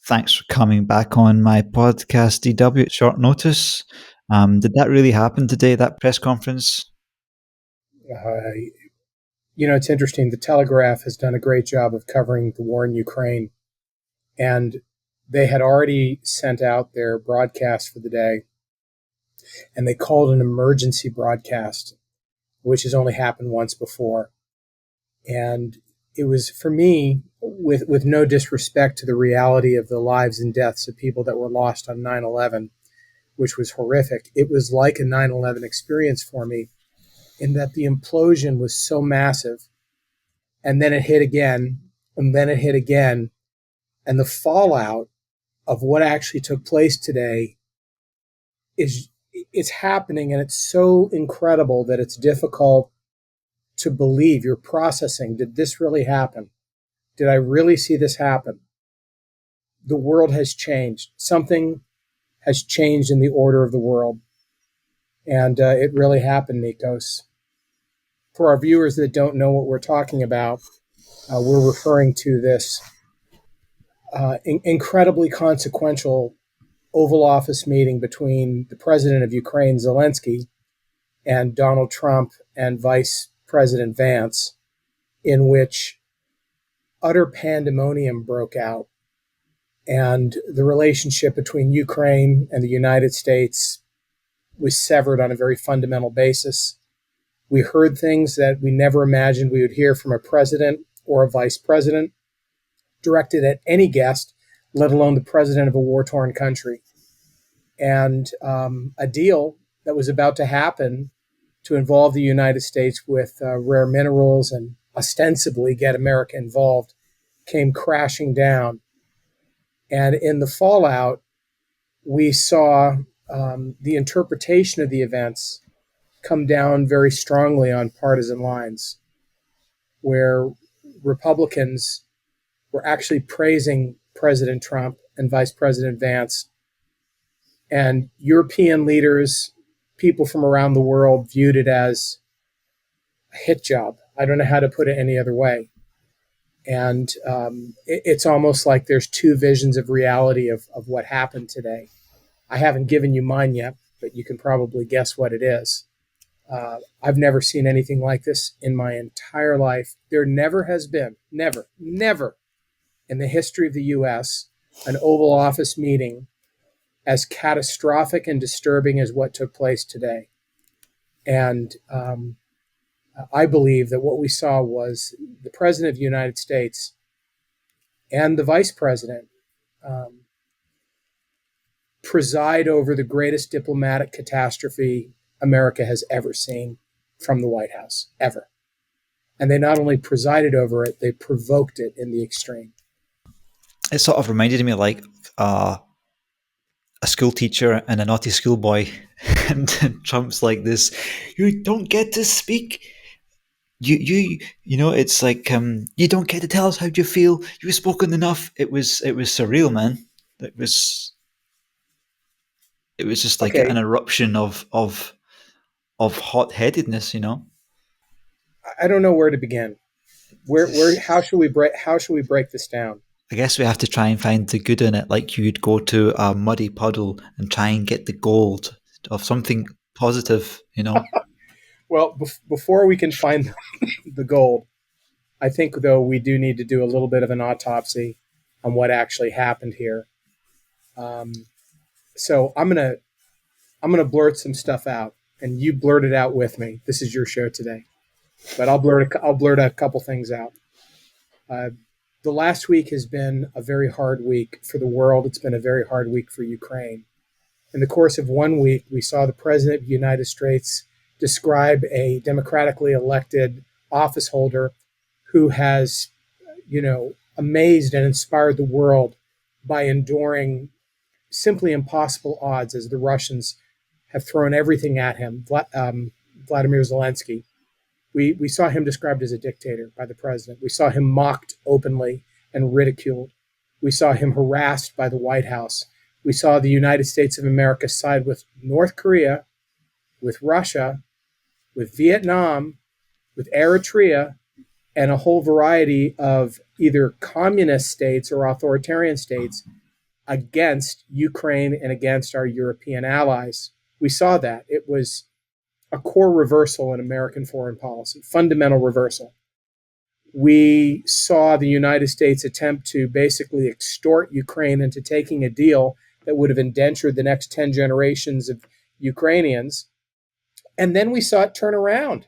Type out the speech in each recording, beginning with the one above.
Thanks for coming back on my podcast, DW, at short notice. Did that really happen today, that press conference? Uh, it's interesting. The Telegraph has done a great job of covering the war in Ukraine, and they had already sent out their broadcast for the day, and they called an emergency broadcast, which has only happened once before. And it was, for me, with no disrespect to the reality of the lives and deaths of people that were lost on 9/11, which was horrific. It was like a 9/11 experience for me, in that the implosion was so massive, and then it hit again, and then it hit again, and the fallout of what actually took place today is it's happening, and it's so incredible that it's difficult to believe. You're processing, did this really happen? Did I really see this happen? The world has changed. Something has changed in the order of the world, and it really happened, Nikos. For our viewers that don't know what we're talking about, we're referring to this incredibly consequential Oval Office meeting between the president of Ukraine, Zelensky, and Donald Trump and Vice President Vance, in which utter pandemonium broke out. And the relationship between Ukraine and the United States was severed on a very fundamental basis. We heard things that we never imagined we would hear from a president or a vice president directed at any guest, let alone the president of a war-torn country. And a deal that was about to happen to involve the United States with rare minerals and ostensibly get America involved came crashing down. And in the fallout, we saw the interpretation of the events come down very strongly on partisan lines, where Republicans were actually praising President Trump and Vice President Vance, and European leaders, people from around the world, viewed it as a hit job. I don't know how to put it any other way. And it's almost like there's two visions of reality of what happened today. I haven't given you mine yet, but you can probably guess what it is. I've never seen anything like this in my entire life. There never has been, never in the history of the U.S., an Oval Office meeting as catastrophic and disturbing as what took place today. And I believe that what we saw was the President of the United States and the Vice President preside over the greatest diplomatic catastrophe America has ever seen from the White House, ever. And they not only presided over it, they provoked it in the extreme. It sort of reminded me of like a school teacher and a naughty schoolboy, and Trump's like this: "You don't get to speak. You know, it's like you don't get to tell us how you feel. You've spoken enough." It was surreal, man. It was just like Okay, an eruption of hot-headedness, you know. I don't know where to begin. How should we break this down? I guess we have to try and find the good in it, like you'd go to a muddy puddle and try and get the gold of something positive, you know. Well, before we can find the gold, I think, though, we do need to do a little bit of an autopsy on what actually happened here. So I'm gonna blurt some stuff out, and you blurt it out with me. This is your show today, but I'll blurt a couple things out. The last week has been a very hard week for the world. It's been a very hard week for Ukraine. In the course of 1 week, we saw the President of the United States describe a democratically elected office holder who has, amazed and inspired the world by enduring simply impossible odds as the Russians have thrown everything at him. Vladimir Zelensky. We saw him described as a dictator by the president. We saw him mocked openly and ridiculed. We saw him harassed by the White House. We saw the United States of America side with North Korea, with Russia, with Vietnam, with Eritrea, and a whole variety of either communist states or authoritarian states against Ukraine and against our European allies. We saw that. It was a core reversal in American foreign policy, fundamental reversal. We saw the United States attempt to basically extort Ukraine into taking a deal that would have indentured the next 10 generations of Ukrainians. And then we saw it turn around.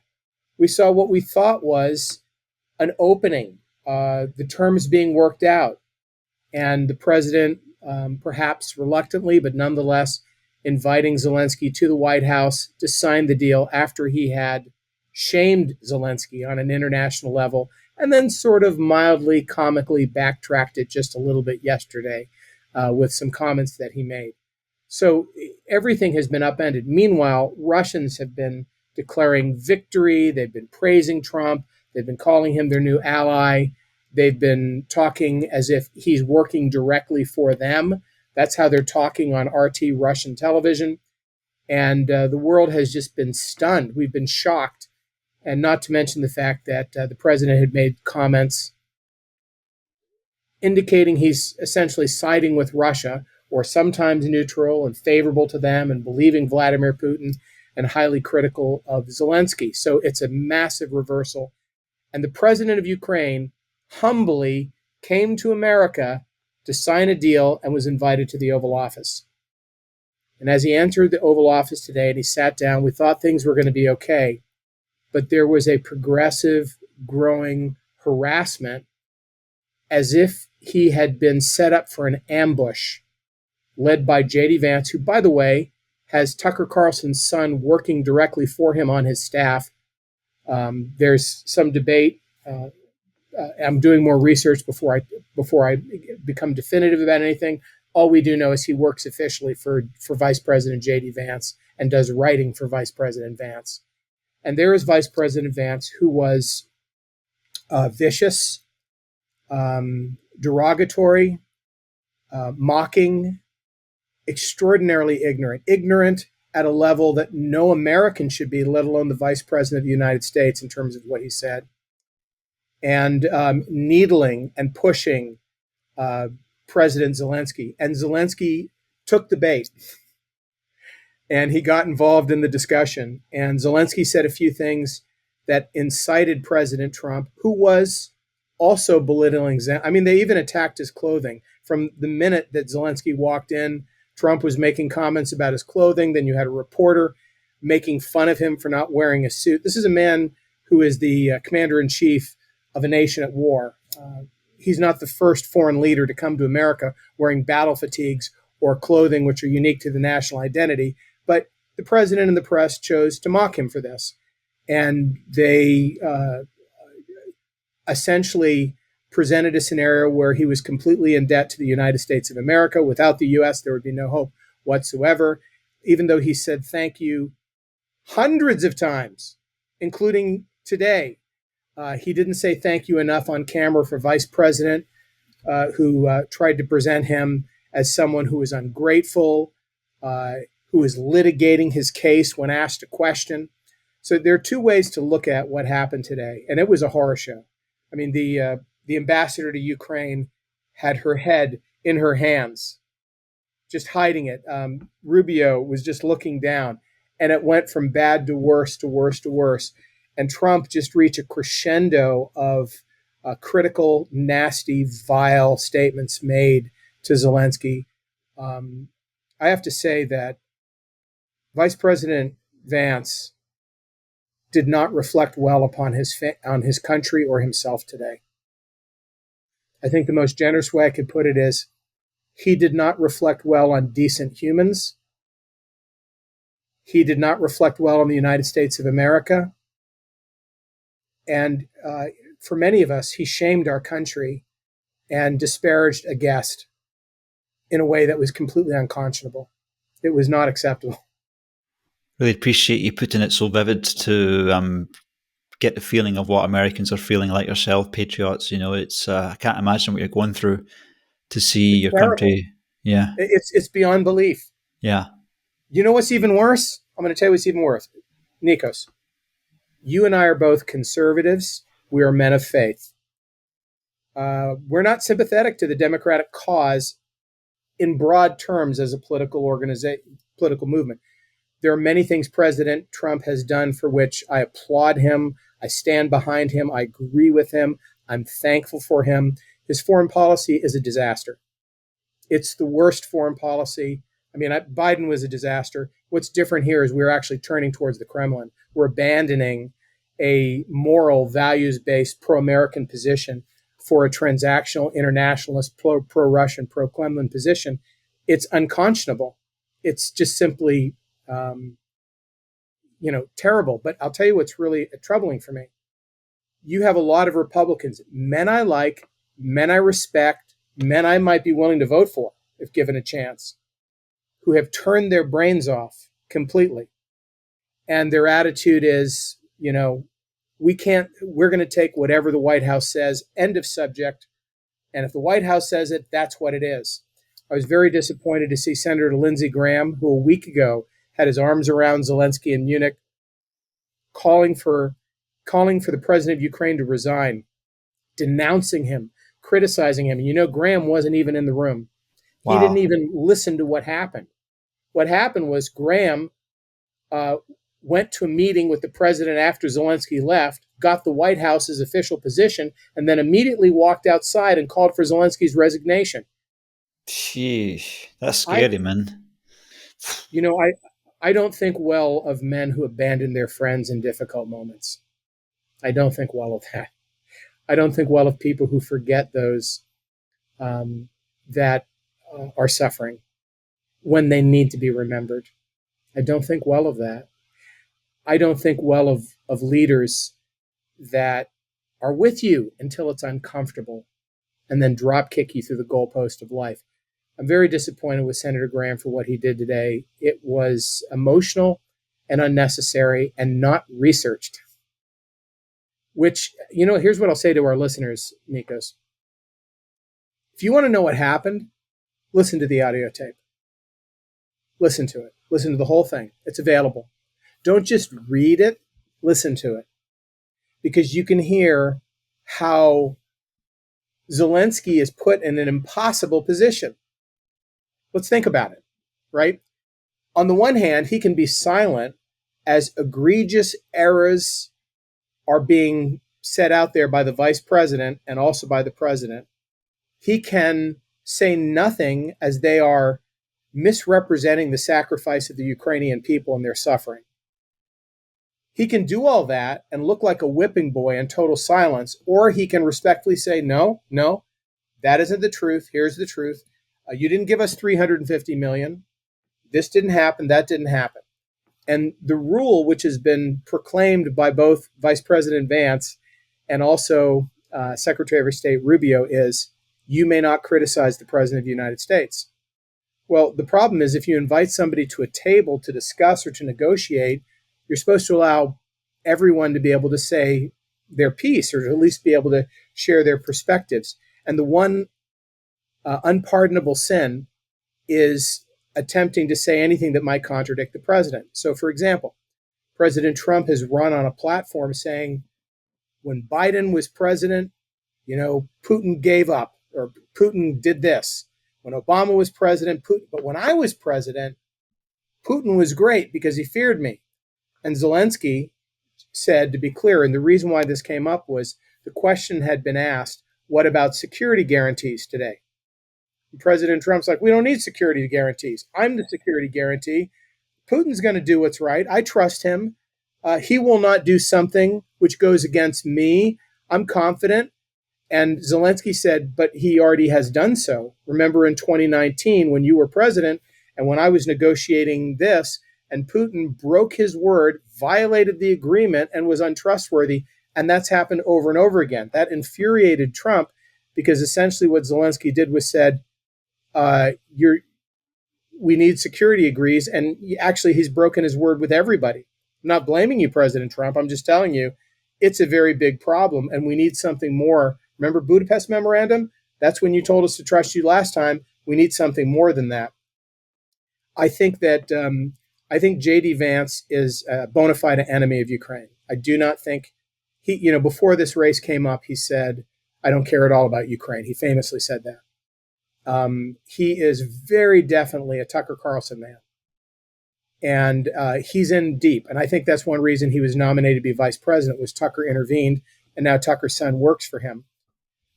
We saw what we thought was an opening, the terms being worked out, and the president, perhaps reluctantly, but nonetheless, inviting Zelensky to the White House to sign the deal after he had shamed Zelensky on an international level, and then sort of mildly, comically backtracked it just a little bit yesterday with some comments that he made. So everything has been upended. Meanwhile, Russians have been declaring victory. They've been praising Trump. They've been calling him their new ally. They've been talking as if he's working directly for them. That's how they're talking on RT Russian television. And the world has just been stunned. We've been shocked. And not to mention the fact that the president had made comments indicating he's essentially siding with Russia, or sometimes neutral and favorable to them, and believing Vladimir Putin, and highly critical of Zelensky. So it's a massive reversal. And the president of Ukraine humbly came to America to sign a deal and was invited to the Oval Office. And as he entered the Oval Office today and he sat down, we thought things were going to be okay. But there was a progressive, growing harassment, as if he had been set up for an ambush led by J.D. Vance, who, by the way, has Tucker Carlson's son working directly for him on his staff. There's some debate. I'm doing more research before I become definitive about anything. All we do know is he works officially for Vice President J.D. Vance and does writing for Vice President Vance. And there is Vice President Vance, who was vicious, derogatory, mocking, extraordinarily ignorant at a level that no American should be, let alone the Vice President of the United States, in terms of what he said, and needling and pushing President Zelensky. And Zelensky took the bait, and he got involved in the discussion. And Zelensky said a few things that incited President Trump, who was also belittling. I mean, they even attacked his clothing. From the minute that Zelensky walked in, Trump was making comments about his clothing. Then you had a reporter making fun of him for not wearing a suit. This is a man who is the commander-in-chief of a nation at war. He's not the first foreign leader to come to America wearing battle fatigues or clothing which are unique to the national identity. But the president and the press chose to mock him for this. And they essentially presented a scenario where he was completely in debt to the United States of America. Without the U.S., there would be no hope whatsoever, even though he said thank you hundreds of times, including today. He didn't say thank you enough on camera for Vice President, who tried to present him as someone who was ungrateful, who was litigating his case when asked a question. So there are two ways to look at what happened today, and it was a horror show. I mean, the ambassador to Ukraine had her head in her hands, just hiding it. Rubio was just looking down, and it went from bad to worse to worse to worse. And Trump just reached a crescendo of critical, nasty, vile statements made to Zelensky. I have to say that Vice President Vance did not reflect well upon his country or himself today. I think the most generous way I could put it is he did not reflect well on decent humans. He did not reflect well on the United States of America. And for many of us, he shamed our country and disparaged a guest in a way that was completely unconscionable. It was not acceptable. Really appreciate you putting it so vivid to get the feeling of what Americans are feeling, like yourself, patriots. You know, it's I can't imagine what you're going through to see It's your terrible. country. Yeah, It's beyond belief. yeah. You know what's even worse? I'm going to tell you what's even worse. Nikos, you and I are both conservatives. We are men of faith. We're not sympathetic to the Democratic cause in broad terms as a political movement. There are many things President Trump has done for which I applaud him. I stand behind him. I agree with him. I'm thankful for him. His foreign policy is a disaster. It's the worst foreign policy. I mean, Biden was a disaster. What's different here is we're actually turning towards the Kremlin. We're abandoning a moral, values-based, pro-American position for a transactional, internationalist, pro-Russian, pro-Kremlin position. It's unconscionable. It's just simply, terrible. But I'll tell you what's really troubling for me. You have a lot of Republicans, men I like, men I respect, men I might be willing to vote for if given a chance, who have turned their brains off completely. And their attitude is, we're going to take whatever the White House says, end of subject. And if the White House says it, that's what it is. I was very disappointed to see Senator Lindsey Graham, who a week ago had his arms around Zelensky in Munich, calling for the president of Ukraine to resign, denouncing him, criticizing him. And Graham wasn't even in the room. He Wow. didn't even listen to what happened. What happened was Graham went to a meeting with the president after Zelensky left, got the White House's official position, and then immediately walked outside and called for Zelensky's resignation. Sheesh. That's I, scary, man. I don't think well of men who abandon their friends in difficult moments. I don't think well of that. I don't think well of people who forget those that are suffering when they need to be remembered. I don't think well of that. I don't think well of leaders that are with you until it's uncomfortable and then drop kick you through the goalpost of life. I'm very disappointed with Senator Graham for what he did today. It was emotional and unnecessary and not researched. Which, here's what I'll say to our listeners, Nikos. If you want to know what happened, listen to the audio tape. Listen to it. Listen to the whole thing. It's available. Don't just read it, listen to it. Because you can hear how Zelensky is put in an impossible position. Let's think about it, right? On the one hand, he can be silent as egregious errors are being set out there by the vice president and also by the president. He can say nothing as they are misrepresenting the sacrifice of the Ukrainian people and their suffering. He can do all that and look like a whipping boy in total silence, or he can respectfully say, no, that isn't the truth. Here's the truth. You didn't give us $350 million. This didn't happen. That didn't happen. And the rule, which has been proclaimed by both Vice President Vance and also Secretary of State Rubio, is you may not criticize the President of the United States. Well, the problem is if you invite somebody to a table to discuss or to negotiate, you're supposed to allow everyone to be able to say their piece or to at least be able to share their perspectives. And the one unpardonable sin is attempting to say anything that might contradict the president. So, for example, President Trump has run on a platform saying, when Biden was president, Putin gave up, or Putin did this. When Obama was president, but when I was president, Putin was great because he feared me. And Zelensky said, to be clear, and the reason why this came up was the question had been asked, what about security guarantees today? And President Trump's like, we don't need security guarantees. I'm the security guarantee. Putin's going to do what's right. I trust him. He will not do something which goes against me. I'm confident. And Zelensky said, but he already has done so. Remember in 2019 when you were president and when I was negotiating this, and Putin broke his word, violated the agreement, and was untrustworthy. And that's happened over and over again. That infuriated Trump because essentially what Zelensky did was said, we need security agrees. And actually, he's broken his word with everybody. I'm not blaming you, President Trump. I'm just telling you, it's a very big problem. And we need something more. Remember Budapest Memorandum? That's when you told us to trust you last time. We need something more than that. I think J.D. Vance is a bona fide enemy of Ukraine. I do not think before this race came up, he said, I don't care at all about Ukraine. He famously said that. He is very definitely a Tucker Carlson man, and he's in deep. And I think that's one reason he was nominated to be vice president was Tucker intervened, and now Tucker's son works for him.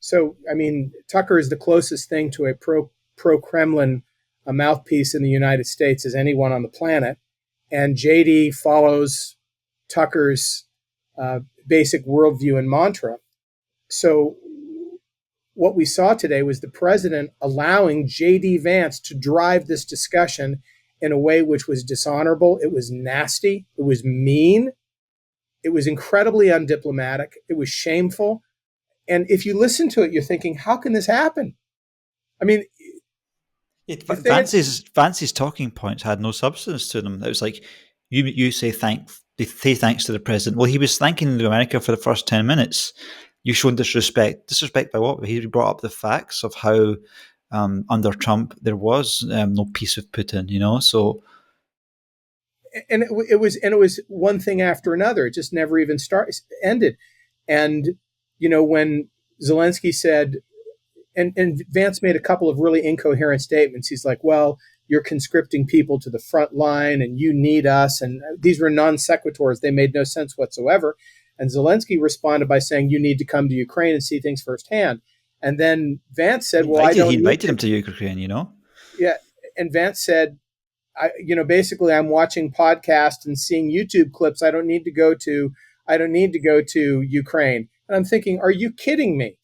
So, I mean, Tucker is the closest thing to a pro Kremlin a mouthpiece in the United States as anyone on the planet, and JD follows Tucker's basic worldview and mantra. So, what we saw today was the president allowing JD Vance to drive this discussion in a way which was dishonorable. It was nasty. It was mean. It was incredibly undiplomatic. It was shameful. And if you listen to it, you're thinking, how can this happen? I mean, if they had, Vance's talking points had no substance to them. It was like you say thanks to the president. Well, he was thanking America for the first 10 minutes. You showed disrespect. Disrespect by what? He brought up the facts of how under Trump there was no peace with Putin. So and it was one thing after another. It just never even ended. And when Zelensky said, and Vance made a couple of really incoherent statements. He's like, well, you're conscripting people to the front line and you need us. And these were non sequiturs. They made no sense whatsoever. And Zelensky responded by saying, you need to come to Ukraine and see things firsthand. And then Vance said, he invited him to Ukraine, Yeah. And Vance said, basically I'm watching podcasts and seeing YouTube clips. I don't need to go to Ukraine. And I'm thinking, are you kidding me?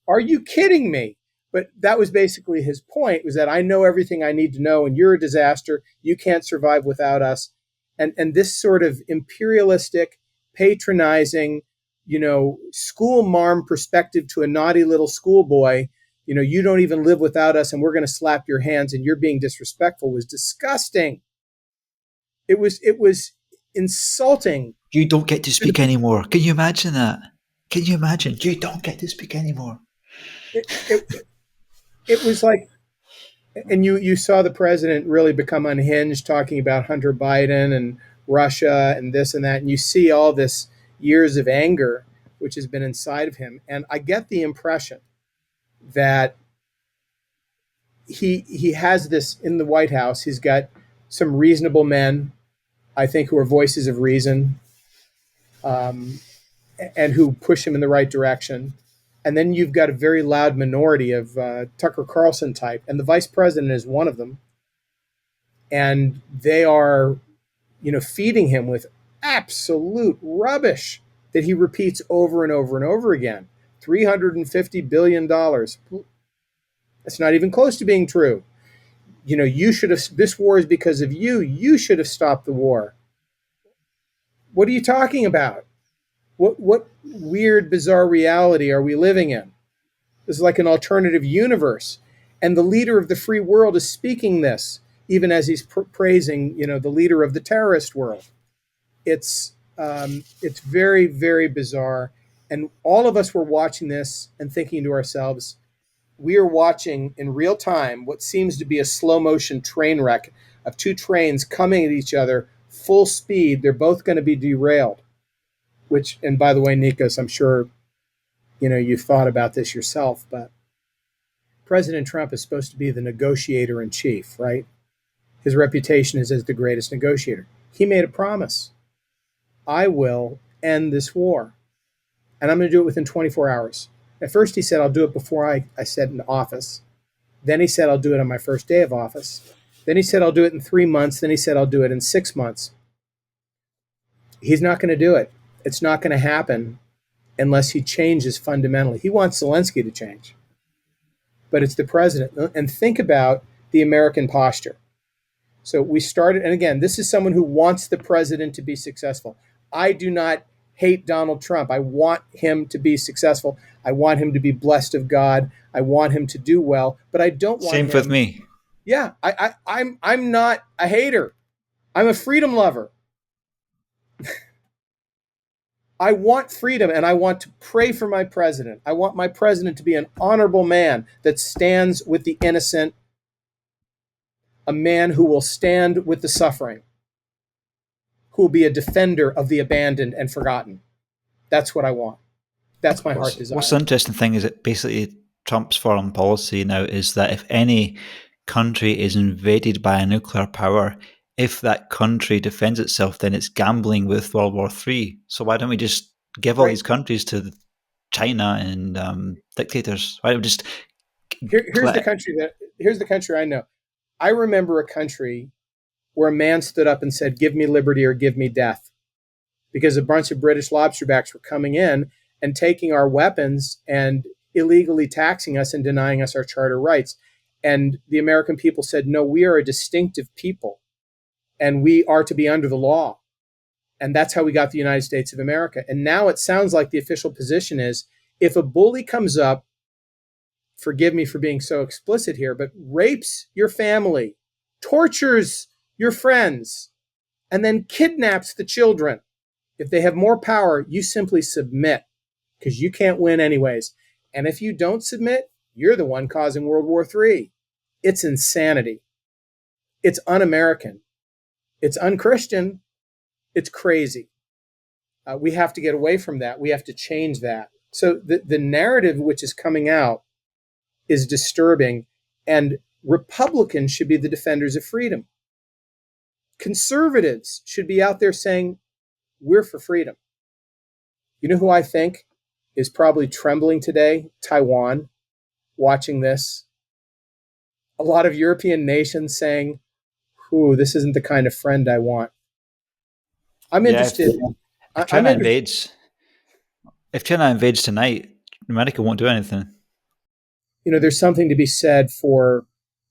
Are you kidding me? But that was basically his point, was that I know everything I need to know and you're a disaster. You can't survive without us. And this sort of imperialistic, patronizing, school marm perspective to a naughty little schoolboy, you don't even live without us and we're going to slap your hands and you're being disrespectful, was disgusting. It was insulting. You don't get to speak anymore. Can you imagine that? Can you imagine? You don't get to speak anymore. It was like, and you saw the president really become unhinged, talking about Hunter Biden and Russia and this and that, and you see all this years of anger which has been inside of him. And I get the impression that he has this in the White House. He's got some reasonable men, I think, who are voices of reason, and who push him in the right direction. And then you've got a very loud minority of Tucker Carlson type, and the vice president is one of them. And they are, feeding him with absolute rubbish that he repeats over and over and over again. $350 billion. That's not even close to being true. You should have, this war is because of you. You should have stopped the war. What are you talking about? What weird, bizarre reality are we living in? This is like an alternative universe. And the leader of the free world is speaking this, even as he's praising, the leader of the terrorist world. It's very, very bizarre. And all of us were watching this and thinking to ourselves, we are watching in real time what seems to be a slow motion train wreck of two trains coming at each other full speed. They're both going to be derailed. Which, and by the way, Nikos, I'm sure, you've thought about this yourself, but President Trump is supposed to be the negotiator in chief, right? His reputation is as the greatest negotiator. He made a promise. I will end this war, and I'm going to do it within 24 hours. At first, he said, I'll do it before I set into office. Then he said, I'll do it on my first day of office. Then he said, I'll do it in 3 months. Then he said, I'll do it in 6 months. He's not going to do it. It's not going to happen unless he changes fundamentally. He wants Zelensky to change, but it's the president. And think about the American posture. So we started, and again, this is someone who wants the president to be successful. I do not hate Donald Trump. I want him to be successful. I want him to be blessed of God. I want him to do well, but I don't want Same with me. Yeah, I'm not a hater. I'm a freedom lover. I want freedom, and I want to pray for my president. I want my president to be an honorable man that stands with the innocent, a man who will stand with the suffering, who will be a defender of the abandoned and forgotten. That's what I want. That's my heart desire. What's the interesting thing is that basically Trump's foreign policy now is that if any country is invaded by a nuclear power, if that country defends itself, then it's gambling with World War III. So why don't we just give all Right. these countries to China and dictators? Why don't we just Here's the collect? country I know. I remember a country where a man stood up and said, "Give me liberty or give me death," because a bunch of British lobsterbacks were coming in and taking our weapons and illegally taxing us and denying us our charter rights. And the American people said, "No, we are a distinctive people and we are to be under the law." And that's how we got the United States of America. And now it sounds like the official position is, if a bully comes up, forgive me for being so explicit here, but rapes your family, tortures your friends, and then kidnaps the children, if they have more power, you simply submit because you can't win anyways. And if you don't submit, you're the one causing World War III. It's insanity. It's un American. It's unchristian. It's crazy. We have to get away from that. We have to change that. So the narrative which is coming out is disturbing, and Republicans should be the defenders of freedom. Conservatives should be out there saying, we're for freedom. You know who I think is probably trembling today? Taiwan, watching this. A lot of European nations saying, "Ooh, this isn't the kind of friend I want." I'm Yeah, interested. if I'm China interested. invades, if China invades tonight, America won't do anything. There's something to be said for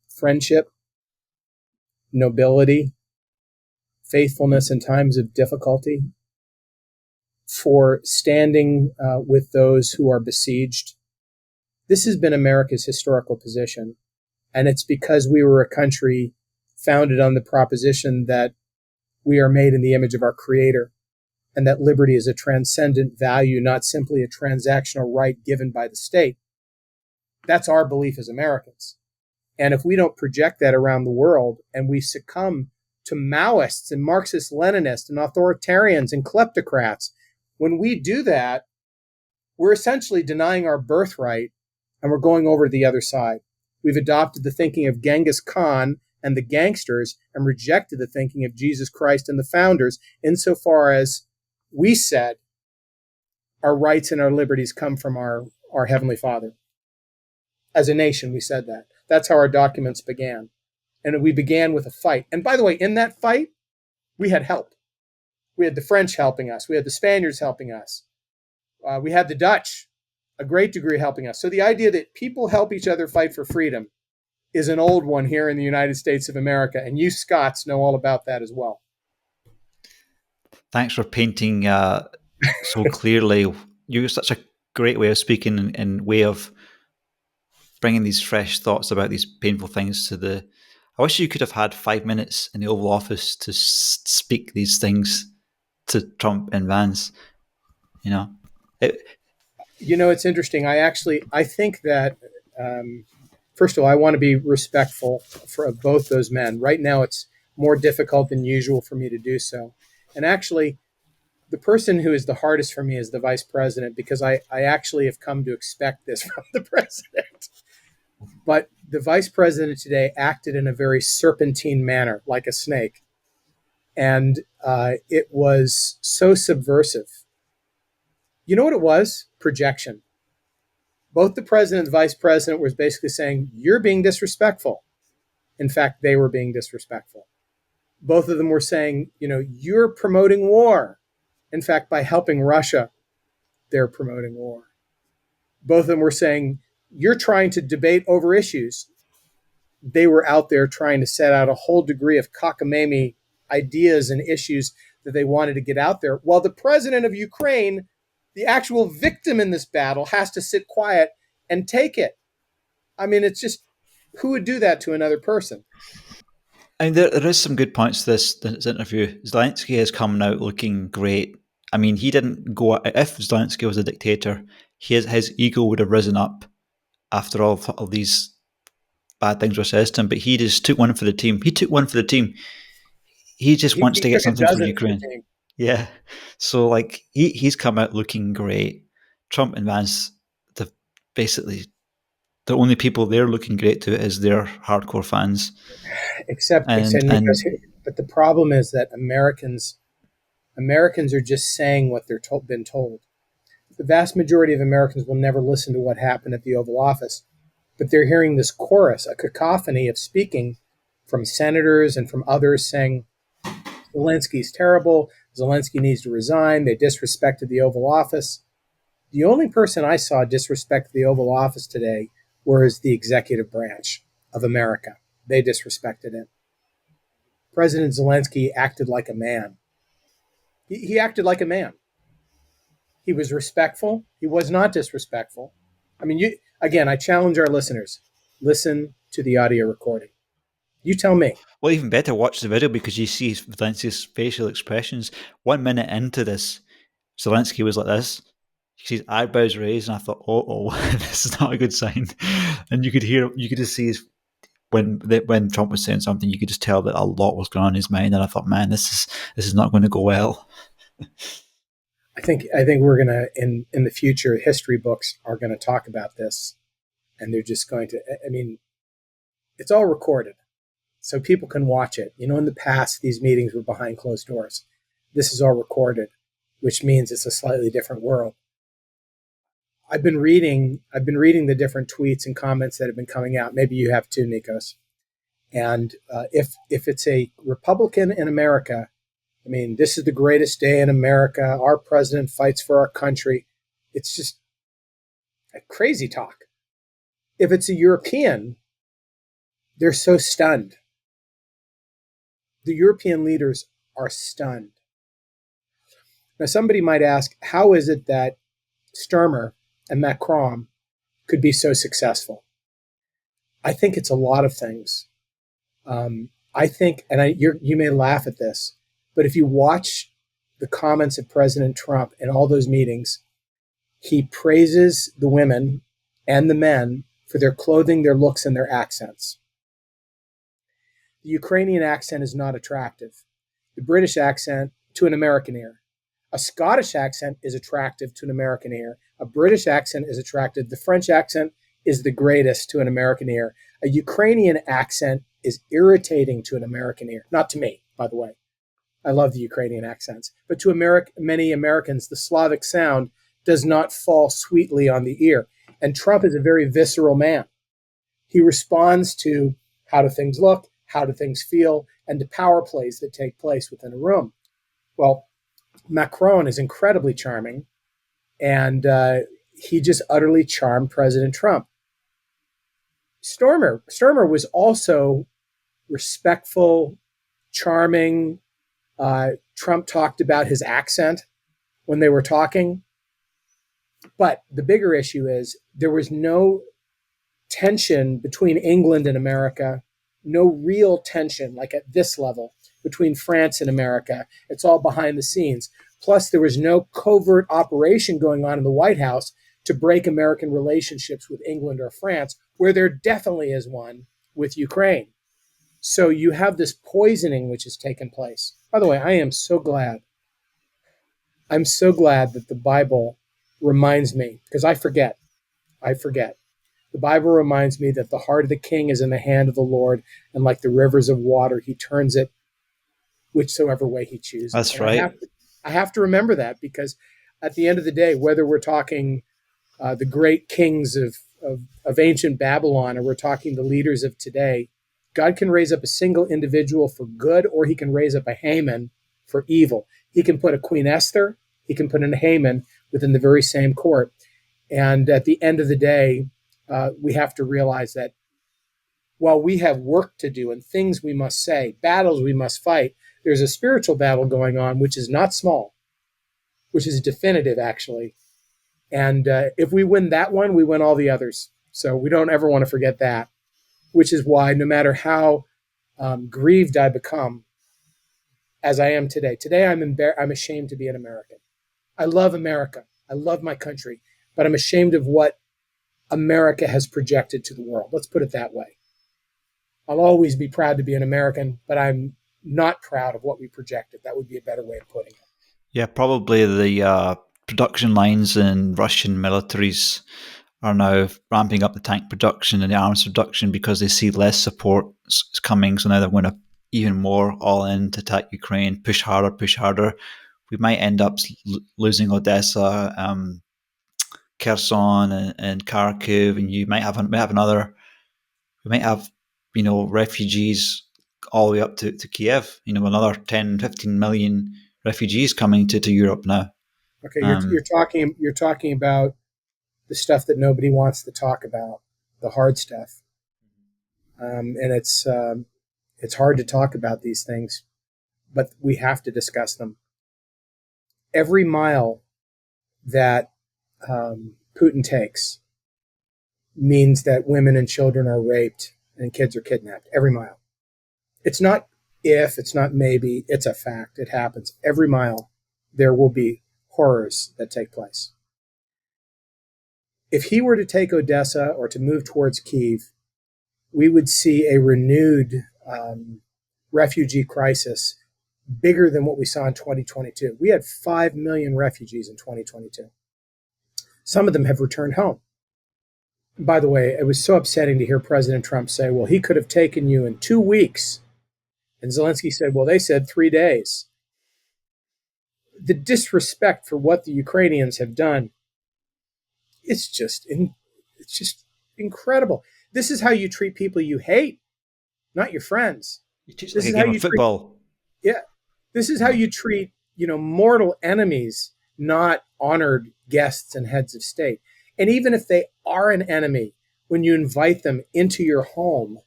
friendship, nobility, faithfulness in times of difficulty, for standing with those who are besieged. This has been America's historical position. And it's because we were a country founded on the proposition that we are made in the image of our Creator, and that liberty is a transcendent value, not simply a transactional right given by the state. That's our belief as Americans. And if we don't project that around the world and we succumb to Maoists and Marxist Leninists and authoritarians and kleptocrats, when we do that, we're essentially denying our birthright and we're going over to the other side. We've adopted the thinking of Genghis Khan and the gangsters and rejected the thinking of Jesus Christ and the founders, insofar as we said our rights and our liberties come from our Heavenly Father. As a nation, we said that. That's how our documents began. And we began with a fight. And by the way, in that fight, we had help. We had the French helping us. We had the Spaniards helping us. We had the Dutch, a great degree, helping us. So the idea that people help each other fight for freedom is an old one here in the United States of America. And you Scots know all about that as well. Thanks for painting so clearly. You're such a great way of speaking and way of bringing these fresh thoughts about these painful things to the. I wish you could have had 5 minutes in the Oval Office to speak these things to Trump and Vance. You know, it, It's interesting. I think that, first of all, I want to be respectful of both those men. Right now, it's more difficult than usual for me to do so. And actually, the person who is the hardest for me is the vice president, because I actually have come to expect this from the president. But the vice president today acted in a very serpentine manner, like a snake. And it was so subversive. You know what it was? Projection. Both the president and the vice president was basically saying, you're being disrespectful. In fact, they were being disrespectful. Both of them were saying, you're promoting war. In fact, by helping Russia, they're promoting war. Both of them were saying, you're trying to debate over issues. They were out there trying to set out a whole degree of cockamamie ideas and issues that they wanted to get out there. While the president of Ukraine, the actual victim in this battle, has to sit quiet and take it. I mean, it's just, who would do that to another person? I mean, there is some good points to this interview. Zelensky has come out looking great. I mean, he didn't go. If Zelensky was a dictator, his ego would have risen up after all of these bad things were said to him. But he just took one for the team. He took one for the team. He just wants He to get took a something for dozen for the Ukraine. team. Yeah. So like he's come out looking great. Trump and Vance, they've basically the only people they're looking great to is their hardcore fans. Except And Nikos, but the problem is that Americans are just saying what they're been told. The vast majority of Americans will never listen to what happened at the Oval Office, but they're hearing this chorus, a cacophony of speaking from senators and from others saying Zelensky's terrible, Zelensky needs to resign, they disrespected the Oval Office. The only person I saw disrespect the Oval Office today was the executive branch of America. They disrespected him. President Zelensky acted like a man. He acted like a man. He was respectful. He was not disrespectful. I mean, again, I challenge our listeners. Listen to the audio recording. You tell me. well, even better, watch the video because you see Zelensky's facial expressions. 1 minute into this, Zelensky was like this. You see his eyebrows raised, and I thought, oh, this is not a good sign. And you could just see when Trump was saying something, you could just tell that a lot was going on in his mind. And I thought, man, this is not going to go well. I think we're gonna in the future, history books are gonna talk about this, and they're just going to. I mean, it's all recorded, so people can watch it. You know, in the past, these meetings were behind closed doors. This is all recorded, which means it's a slightly different world. I've been reading the different tweets and comments that have been coming out. Maybe you have too, Nikos. And if it's a Republican in America, I mean, this is the greatest day in America. Our president fights for our country. It's just a crazy talk. If it's a European, they're so stunned. The European leaders are stunned. Now, somebody might ask, how is it that Sturmer and Macron could be so successful? I think it's a lot of things. I think, and you may laugh at this, but if you watch the comments of President Trump in all those meetings, he praises the women and the men for their clothing, their looks, and their accents. The Ukrainian accent is not attractive. The British accent to an American ear. A Scottish accent is attractive to an American ear. A British accent is attractive. The French accent is the greatest to an American ear. A Ukrainian accent is irritating to an American ear. Not to me, by the way. I love the Ukrainian accents. But to many Americans, the Slavic sound does not fall sweetly on the ear. And Trump is a very visceral man. He responds to how do things look, how do things feel, and to power plays that take place within a room. Well, Macron is incredibly charming, and he just utterly charmed President Trump. Sturmer was also respectful, charming. Trump talked about his accent when they were talking. But the bigger issue is there was no tension between England and America, no real tension like at this level between France and America. It's all behind the scenes. Plus, there was no covert operation going on in the White House to break American relationships with England or France, where there definitely is one with Ukraine. So you have this poisoning which has taken place. By the way, I am so glad. I'm so glad that the Bible reminds me, because I forget. The Bible reminds me that the heart of the king is in the hand of the Lord, and like the rivers of water, he turns it whichsoever way he chooses. That's And right. I have to remember that, because at the end of the day, whether we're talking the great kings of ancient Babylon or we're talking the leaders of today, God can raise up a single individual for good, or he can raise up a Haman for evil. He can put a Queen Esther, he can put a Haman within the very same court. And at the end of the day, we have to realize that while we have work to do and things we must say, battles we must fight, there's a spiritual battle going on, which is not small, which is definitive, actually. And if we win that one, we win all the others. So we don't ever want to forget that, which is why no matter how grieved I become, as I am today I'm ashamed to be an American. I love America. I love my country, but I'm ashamed of what America has projected to the world. Let's put it that way. I'll always be proud to be an American, but I'm not proud of what we projected. That would be a better way of putting it. Yeah, probably the production lines in Russian militaries are now ramping up the tank production and the arms production because they see less support coming. So now they're going to even more all in to attack Ukraine, push harder, push harder. We might end up losing Odessa, Kherson, and Kharkiv, and you might have another. We might have refugees all the way up to Kiev. Another 10, 15 million refugees coming to Europe now. Okay, you're talking about the stuff that nobody wants to talk about, the hard stuff, and it's hard to talk about these things, but we have to discuss them. Every mile that Putin takes means that women and children are raped and kids are kidnapped. Every mile. It's not if, it's not maybe, it's a fact. It happens. Every mile there will be horrors that take place. If he were to take Odessa or to move towards Kyiv, we would see a renewed refugee crisis bigger than what we saw in 2022. We had 5 million refugees in 2022. Some of them have returned home. By the way, it was so upsetting to hear President Trump say, well, he could have taken you in 2 weeks. And Zelensky said, well, they said 3 days. The disrespect for what the Ukrainians have done, it's just incredible. This is how you treat people you hate, not your friends. You teach This like is a how game you of football. Yeah. This is how you treat, mortal enemies, not honored guests and heads of state. And even if they are an enemy, when you invite them into your home,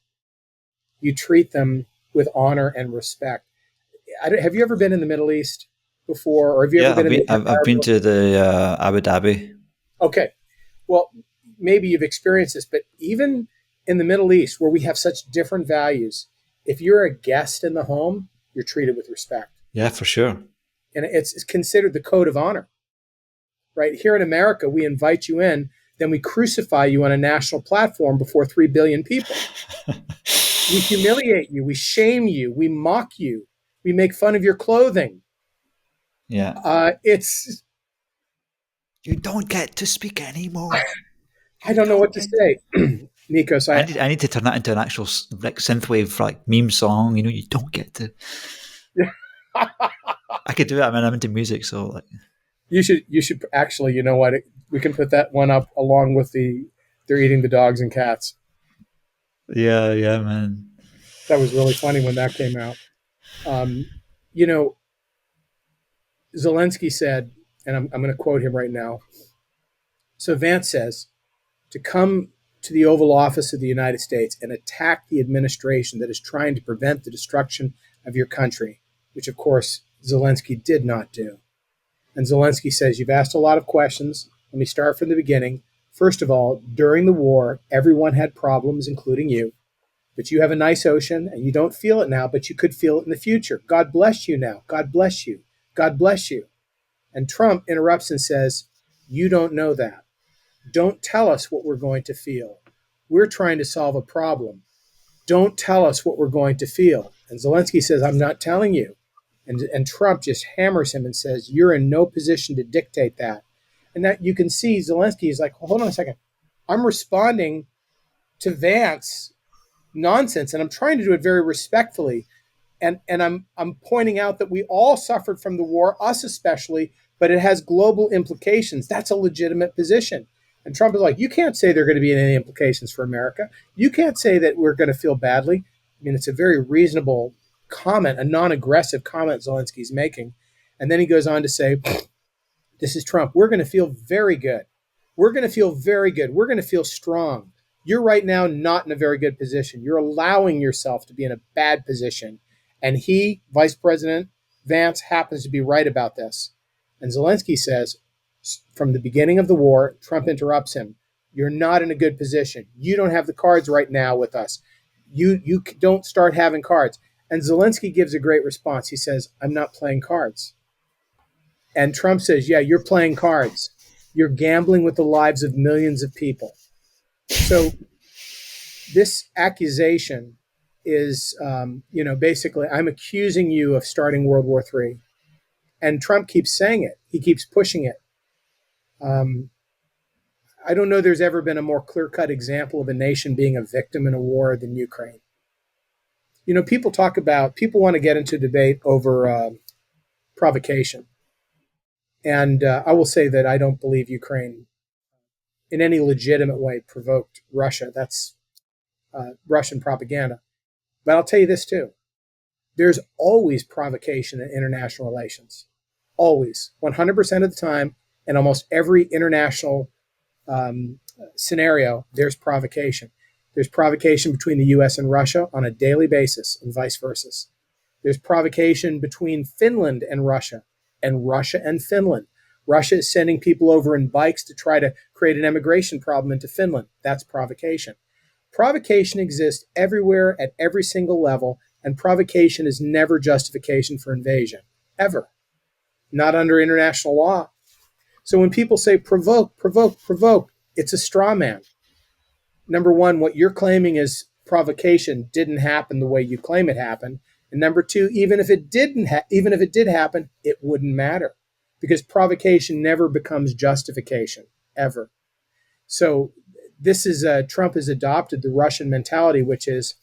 you treat them with honor and respect. Have you ever been in the Middle East before, or have you ever Yeah, been in the I've been Arab? to the Abu Dhabi. Okay, well, maybe you've experienced this, but even in the Middle East, where we have such different values, if you're a guest in the home, you're treated with respect. Yeah, for sure. And it's considered the code of honor, right? Here in America, we invite you in, then we crucify you on a national platform before 3 billion people. We humiliate you, we shame you, we mock you, we make fun of your clothing. Yeah. It's You don't get to speak anymore. I don't know what to say, Nikos. I need to turn that into an actual like synthwave like meme song. You don't get to. I could do it. I mean, I'm into music, so like. You should actually. You know what? We can put that one up along with they're eating the dogs and cats. Yeah, yeah, man. That was really funny when that came out. Um, you know, Zelensky said, and I'm going to quote him right now. So Vance says, to come to the Oval Office of the United States and attack the administration that is trying to prevent the destruction of your country, which of course Zelensky did not do. And Zelensky says, you've asked a lot of questions. Let me start from the beginning. First of all, during the war, everyone had problems, including you. But you have a nice ocean, and you don't feel it now, but you could feel it in the future. God bless you now. God bless you. God bless you. And Trump interrupts and says, you don't know that. Don't tell us what we're going to feel. We're trying to solve a problem. Don't tell us what we're going to feel. And Zelensky says, I'm not telling you. And Trump just hammers him and says, you're in no position to dictate that. And that you can see Zelensky is like, well, hold on a second. I'm responding to Vance nonsense, and I'm trying to do it very respectfully. And I'm pointing out that we all suffered from the war, us especially, but it has global implications. That's a legitimate position. And Trump is like, you can't say there are going to be any implications for America. You can't say that we're going to feel badly. I mean, it's a very reasonable comment, a non-aggressive comment Zelensky's making. And then he goes on to say, this is Trump. We're going to feel very good. We're going to feel very good. We're going to feel strong. You're right now not in a very good position. You're allowing yourself to be in a bad position. And he, Vice President Vance, happens to be right about this. And Zelensky says, from the beginning of the war, Trump interrupts him. You're not in a good position. You don't have the cards right now with us. You don't start having cards. And Zelensky gives a great response. He says, I'm not playing cards. And Trump says, yeah, you're playing cards. You're gambling with the lives of millions of people. So this accusation is, basically, I'm accusing you of starting World War III. And Trump keeps saying it. He keeps pushing it. I don't know there's ever been a more clear-cut example of a nation being a victim in a war than Ukraine. People want to get into debate over provocation. And I will say that I don't believe Ukraine in any legitimate way provoked Russia. That's Russian propaganda. But I'll tell you this too. There's always provocation in international relations. Always. 100% of the time, in almost every international scenario, there's provocation. There's provocation between the US and Russia on a daily basis, and vice versa. There's provocation between Finland and Russia and Finland. Russia is sending people over in bikes to try to create an immigration problem into Finland. That's provocation. Provocation exists everywhere at every single level, and provocation is never justification for invasion, ever. Not under international law. So when people say provoke, provoke, provoke, it's a straw man. Number one, what you're claiming is provocation didn't happen the way you claim it happened. And number two, even if it did happen, it wouldn't matter, because provocation never becomes justification, ever. So Trump has adopted the Russian mentality, which is,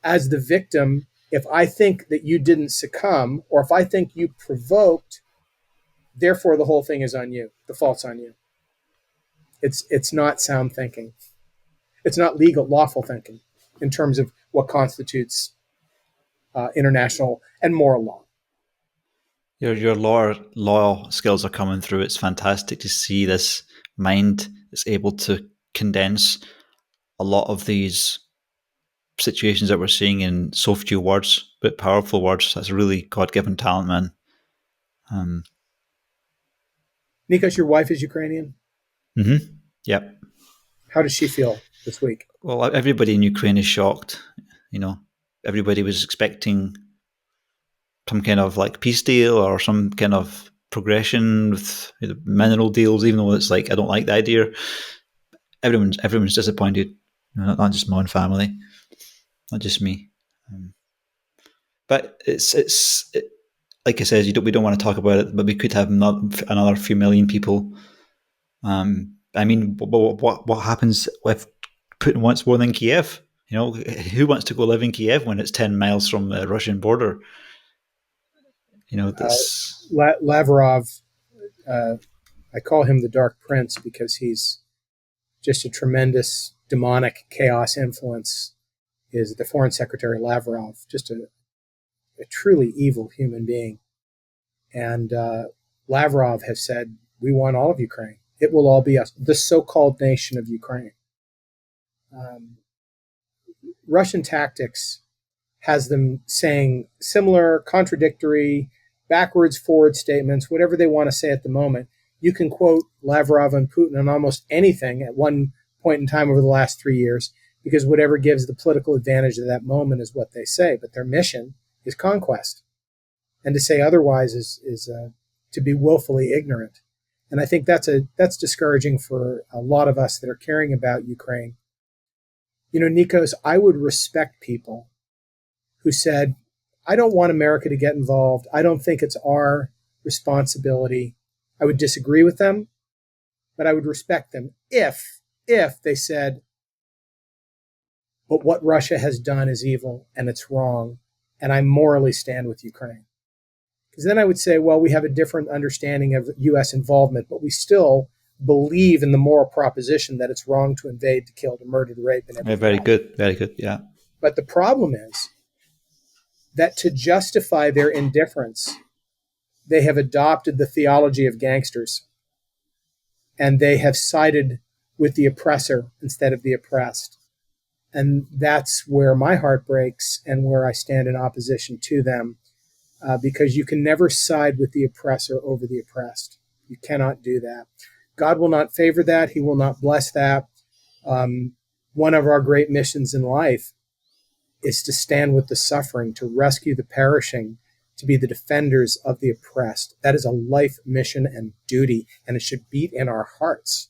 as the victim, if I think that you didn't succumb, or if I think you provoked, therefore the whole thing is on you. The fault's on you. It's not sound thinking. It's not lawful thinking in terms of what constitutes international and moral law. Your law skills are coming through. It's fantastic to see this mind that's able to condense a lot of these situations that we're seeing in so few words, but powerful words. That's a really God-given talent, man. Nikos, your wife is Ukrainian? Mm-hmm. Yep. How does she feel this week? Well, everybody in Ukraine is shocked. Everybody was expecting some kind of like peace deal or some kind of progression with mineral deals, even though it's like, I don't like the idea. Everyone's disappointed. Not just my own family, not just me. But it's like I said, we don't want to talk about it, but we could have another few million people. I mean, what happens if Putin wants more than Kiev? Who wants to go live in Kiev when it's 10 miles from the Russian border? That's Lavrov. I call him the Dark Prince because he's just a tremendous demonic chaos influence. Is the Foreign Secretary Lavrov, just a truly evil human being. And Lavrov has said, we want all of Ukraine. It will all be us, the so-called nation of Ukraine. Russian tactics has them saying similar, contradictory, backwards, forward statements, whatever they want to say at the moment. You can quote Lavrov and Putin on almost anything at one point in time over the last 3 years, because whatever gives the political advantage at that moment is what they say. But their mission is conquest. And to say otherwise is to be willfully ignorant. And I think that's discouraging for a lot of us that are caring about Ukraine. Nikos, I would respect people who said, I don't want America to get involved. I don't think it's our responsibility. I would disagree with them, but I would respect them if they said, but what Russia has done is evil and it's wrong, and I morally stand with Ukraine. Because then I would say, well, we have a different understanding of U.S. involvement, but we still believe in the moral proposition that it's wrong to invade, to kill, to murder, to rape, and everything. Very good, very good, yeah. But the problem is that to justify their indifference, they have adopted the theology of gangsters, and they have sided with the oppressor instead of the oppressed. And that's where my heart breaks and where I stand in opposition to them, because you can never side with the oppressor over the oppressed. You cannot do that. God will not favor that. He will not bless that. One of our great missions in life is to stand with the suffering, to rescue the perishing, to be the defenders of the oppressed. That is a life mission and duty, and it should beat in our hearts,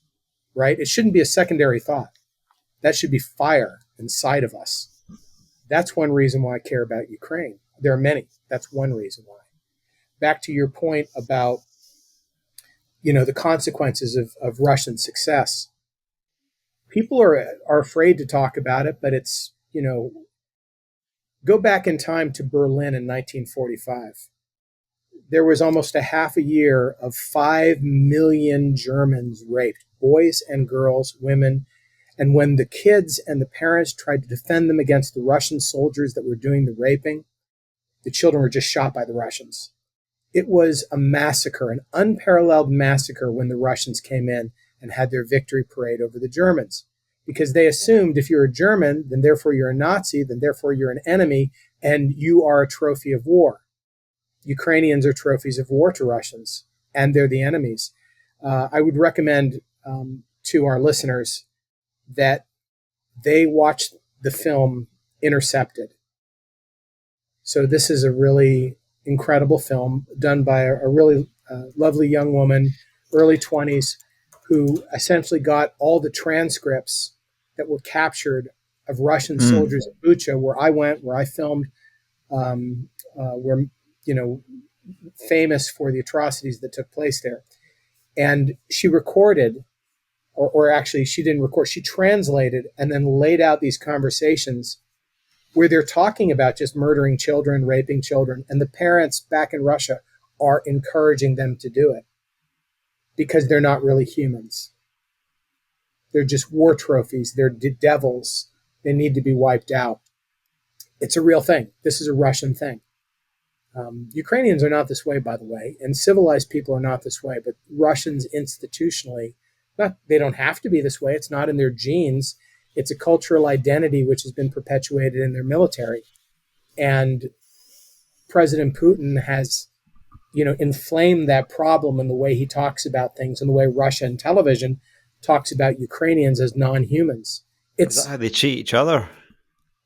right? It shouldn't be a secondary thought. That should be fire inside of us. That's one reason why I care about Ukraine. There are many. That's one reason why. Back to your point about, the consequences of Russian success. people are afraid to talk about it, but it's, go back in time to Berlin in 1945. There was almost a half a year of 5 million Germans raped, boys and girls, women. And when the kids and the parents tried to defend them against the Russian soldiers that were doing the raping, the children were just shot by the Russians. It was a massacre, an unparalleled massacre when the Russians came in and had their victory parade over the Germans. Because they assumed if you're a German, then therefore you're a Nazi, then therefore you're an enemy, and you are a trophy of war. Ukrainians are trophies of war to Russians, and they're the enemies. I would recommend to our listeners that they watch the film Intercepted. So this is a really incredible film done by a really lovely young woman, early 20s, who essentially got all the transcripts that were captured of Russian soldiers at Bucha, where I went, where I filmed, where, famous for the atrocities that took place there. And she recorded, or actually she didn't record, she translated and then laid out these conversations where they're talking about just murdering children, raping children, and the parents back in Russia are encouraging them to do it because they're not really humans. They're just war trophies. They're devils. They need to be wiped out. It's a real thing. This is a Russian thing. Ukrainians are not this way, by the way, and civilized people are not this way, but Russians institutionally, they don't have to be this way. It's not in their genes. It's a cultural identity which has been perpetuated in their military. And President Putin has, inflamed that problem in the way he talks about things and the way Russian television talks about Ukrainians as non-humans. Is that how they treat each other?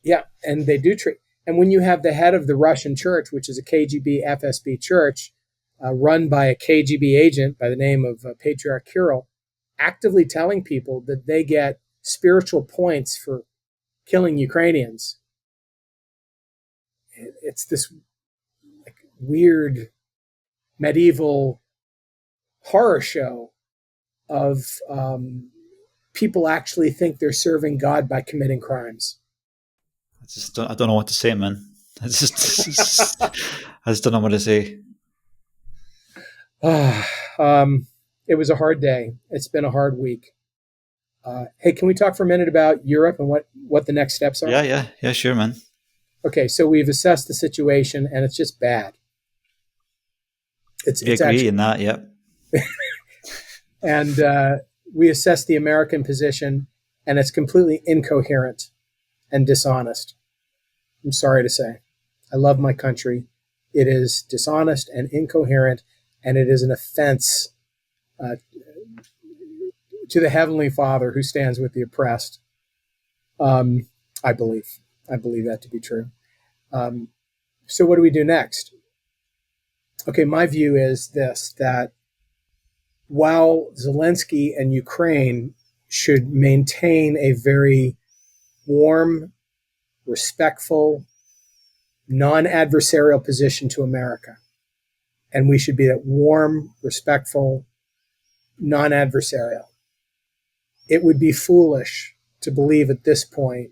Yeah, and they do treat. And when you have the head of the Russian church, which is a KGB FSB church, run by a KGB agent by the name of Patriarch Kirill, actively telling people that they get spiritual points for killing Ukrainians. It's this weird medieval horror show of people actually think they're serving God by committing crimes. I don't know what to say, man. I just don't know what to say. It was a hard day. It's been a hard week. Hey, can we talk for a minute about Europe and what the next steps are? Yeah, sure, man. Okay, so we've assessed the situation, and it's just bad. We agree in that, yeah. And we assessed the American position, and it's completely incoherent and dishonest. I'm sorry to say. I love my country. It is dishonest and incoherent, and it is an offense to the Heavenly Father who stands with the oppressed. I believe that to be true. So what do we do next? Okay, my view is this, that while Zelensky and Ukraine should maintain a very warm, respectful, non-adversarial position to America, and we should be that warm, respectful, non-adversarial, it would be foolish to believe at this point